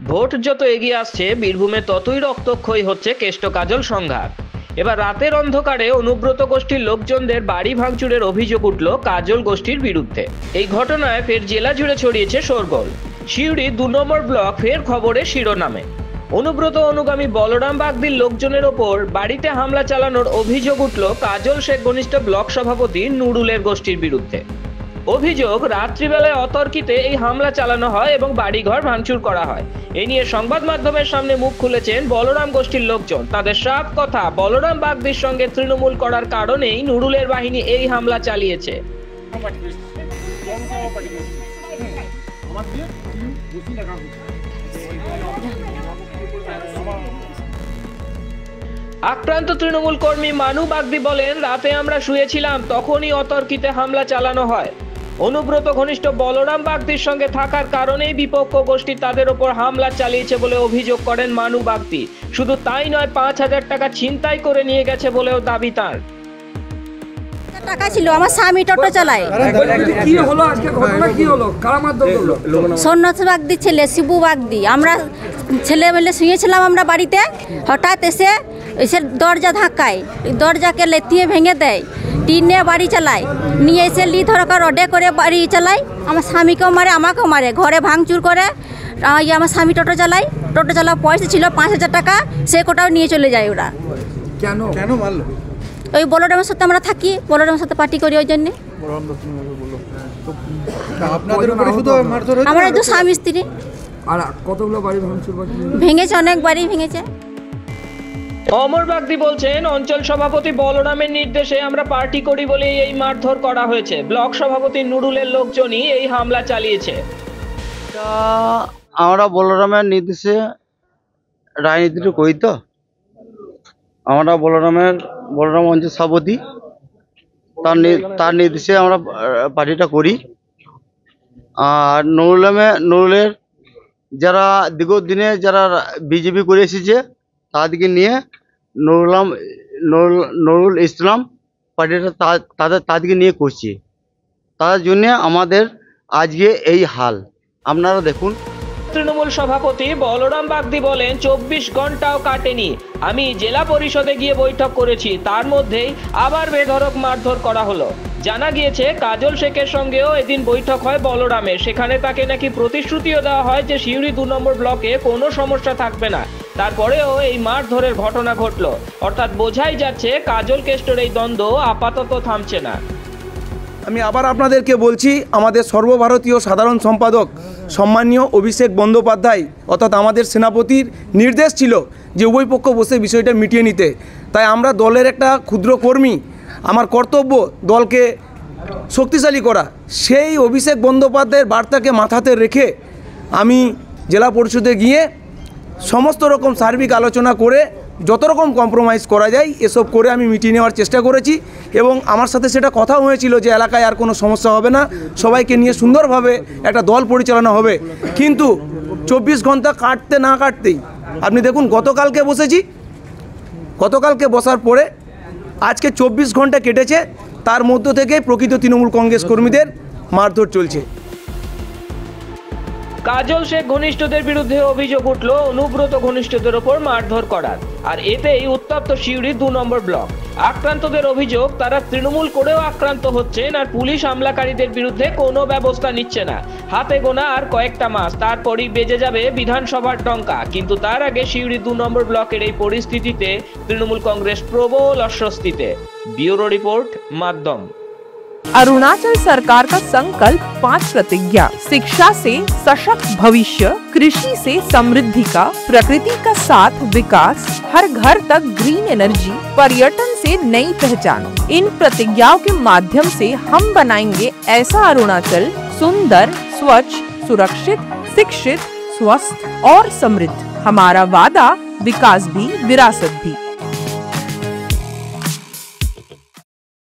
Vote যত এগিয়ে আসছে বীরভূমে ততই রক্তক্ষয়ী হচ্ছে কেষ্ট কাজল সংঘাত। এবার রাতের অন্ধকারে অনুব্রত গোষ্ঠীর লোকজনদের বাড়ি ভাঙচুরের অভিযোগ উঠল কাজল গোষ্ঠীর বিরুদ্ধে। এই ঘটনায় ফের জেলা জুড়ে ছড়িয়েছে শোরগোল। সিউড়ি 2 নম্বর ব্লক ফের খবরের শিরোনামে। অনুব্রত অনুগামী বলরাম বাগদির লোকজনের ওপর বাড়িতে হামলা চালানোর অভিযোগ উঠল কাজল শেখ ঘনিষ্ঠ ব্লক সভাপতি নুরুলের গোষ্ঠীর বিরুদ্ধে। অভিযোগ, রাত্রিবেলায় অতর্কিতে এই হামলা চালানো হয় এবং বাড়িঘর ভাঙচুর করা হয়। এই নিয়ে সংবাদ মাধ্যমের সামনে মুখ খুলেছেন বলরাম গোষ্ঠীর লোকজন। তাদের সাফ কথা, বলরাম বাগদির সঙ্গে তৃণমূল করার কারণেই নুরুলের বাহিনী এই হামলা চালিয়েছে। আক্রান্ত তৃণমূল কর্মী মানু বাগদি বলেন, রাতে আমরা শুয়েছিলাম, তখনই অতর্কিতে হামলা চালানো হয়। অনুব্রত ঘনিষ্ঠ বলরাম বাগদির সঙ্গে থাকার কারণেই বিপক্ষ গোষ্ঠী তাদের ওপর হামলা চালিয়েছে বলে অভিযোগ করেন মানু বাগদি। শুধু তাই নয়, 5,000 টাকা ছিনতাই করে নিয়ে গেছে বলেও দাবি তার। টাকা ছিল, আমার স্বামী টোটো চালায়। কি হলো আজকে, ঘটনা কি হলো, কার মাধ্যমে হলো? সন্ন্যাস বাগদি ছেলে শিবু বাগদি। আমরা ছেলে মেলে শুয়েছিলাম আমরা বাড়িতে, হঠাৎ এসে দরজা ধাক্কায়, দরজাকে লেতিয়ে ভেঙে দেয়, টিনে বাড়ি চালায়, নিয়ে এসে লি ধরকা রডে করে বাড়ি চালায়। আমার স্বামীকেও মারে, আমাকেও মারে, ঘরে ভাঙচুর করে। আমার স্বামী টোটো চালায়, টোটো চালার পয়সা ছিল 5,000 টাকা, সে কোটাও নিয়ে চলে যায় ওরা। কেন কেন মারলো? ওই বলরামের সাথে আমরা থাকি, বলরামের সাথে পার্টি করি, ওই জন্যে। আমরা তো স্বামী স্ত্রী। আর কতগুলো বাড়ি ভাঙচুর ভেঙেছে, অনেক বাড়ি ভেঙেছে। অমর বাগদি বলছেন, অঞ্চল সভাপতি বলরামের নির্দেশে আমরা পার্টি করি বলে এই মারধর করা হয়েছে। ব্লক সভাপতি নুরুলের লোকজনই এই হামলা চালিয়েছে। আমরা বলরামের নির্দেশে রাজনীতিটা করি, তো আমরা বলরাম অঞ্চল সভাপতি, তার নির্দেশে আমরা পার্টিটা করি। আর নুরুলের যারা দীর্ঘ দিনে যারা বিজেপি করে এসেছে তাদেরকে নিয়ে নুরুল ইসলাম পার্টিটা তাদেরকে নিয়ে করছি। তার জন্য আমাদের আজকে এই হাল আপনারা দেখুন। তৃণমূল সভাপতি বলরাম বাগদি বলেন, 24 ঘন্টাও কাটেনি, আমি জেলা পরিষদে গিয়ে বৈঠক করেছি, তার মধ্যেই আবার বেধড়ক মারধর করা হলো। জানা গিয়েছে কাজল শেখের সঙ্গেও এদিন বৈঠক হয় বলরামের। সেখানে তাকে নাকি প্রতিশ্রুতিও দেওয়া হয় যে সিউড়ি 2 নম্বর ব্লকে কোনো সমস্যা থাকবে না। তারপরেও এই মারধরের ঘটনা ঘটল। অর্থাৎ বোঝাই যাচ্ছে কাজল কেষ্টর এই দ্বন্দ্ব আপাতত থামছে না। আমি আবার আপনাদেরকে বলছি, আমাদের সর্বভারতীয় সাধারণ সম্পাদক সম্মানীয় অভিষেক বন্দ্যোপাধ্যায় অর্থাৎ আমাদের সেনাপতির নির্দেশ ছিল যে উভয় পক্ষ বসে বিষয়টা মিটিয়ে নিতে। তাই আমরা দলের একটা ক্ষুদ্র কর্মী, আমার কর্তব্য দলকে শক্তিশালী করা। সেই অভিষেক বন্দ্যোপাধ্যায়ের বার্তাকে মাথাতে রেখে আমি জেলা পরিষদে গিয়ে সমস্ত রকম সার্বিক আলোচনা করে যত রকম কম্প্রোমাইজ করা যায় এসব করে আমি মিটিয়ে নেওয়ার চেষ্টা করেছি। এবং আমার সাথে সেটা কথাও হয়েছিল যে এলাকায় আর কোনো সমস্যা হবে না, সবাইকে নিয়ে সুন্দরভাবে একটা দল পরিচালনা হবে। কিন্তু 24 ঘন্টা কাটতে না কাটতেই আপনি দেখুন, গতকালকে বসেছি, গতকালকে বসার পরে আজকে 24 ঘন্টা কেটেছে, তার মধ্য থেকে প্রকৃত তৃণমূল কংগ্রেস কর্মীদের মারধর চলছে। কাজল শেখ ঘনিষ্ঠদের বিরুদ্ধে অভিযোগ উঠল অনুব্রত ঘনিষ্ঠদের ওপর মারধর করার। আর এতেই উত্তপ্ত সিউড়ি 2 নম্বর ব্লক। আক্রান্তদের অভিযোগ, তারা তৃণমূল করেও আক্রান্ত হচ্ছেন আর পুলিশ হামলাকারীদের বিরুদ্ধে কোনো ব্যবস্থা নিচ্ছে না। হাতে গোনা আর কয়েকটা মাস, তারপরই বেজে যাবে বিধানসভার ডঙ্কা। কিন্তু তার আগে সিউড়ি 2 নম্বর ব্লকের এই পরিস্থিতিতে তৃণমূল কংগ্রেস প্রবল অস্বস্তিতে। ব্যুরো রিপোর্ট, মাধ্যম। अरुणाचल सरकार का संकल्प 5 प्रतिज्ञा: शिक्षा से सशक्त भविष्य, कृषि से समृद्धि का, प्रकृति का साथ विकास, हर घर तक ग्रीन एनर्जी, पर्यटन से नई पहचान। इन प्रतिज्ञाओं के माध्यम से हम बनाएंगे ऐसा अरुणाचल सुंदर, स्वच्छ, सुरक्षित, शिक्षित, स्वस्थ और समृद्ध। हमारा वादा, विकास भी विरासत भी।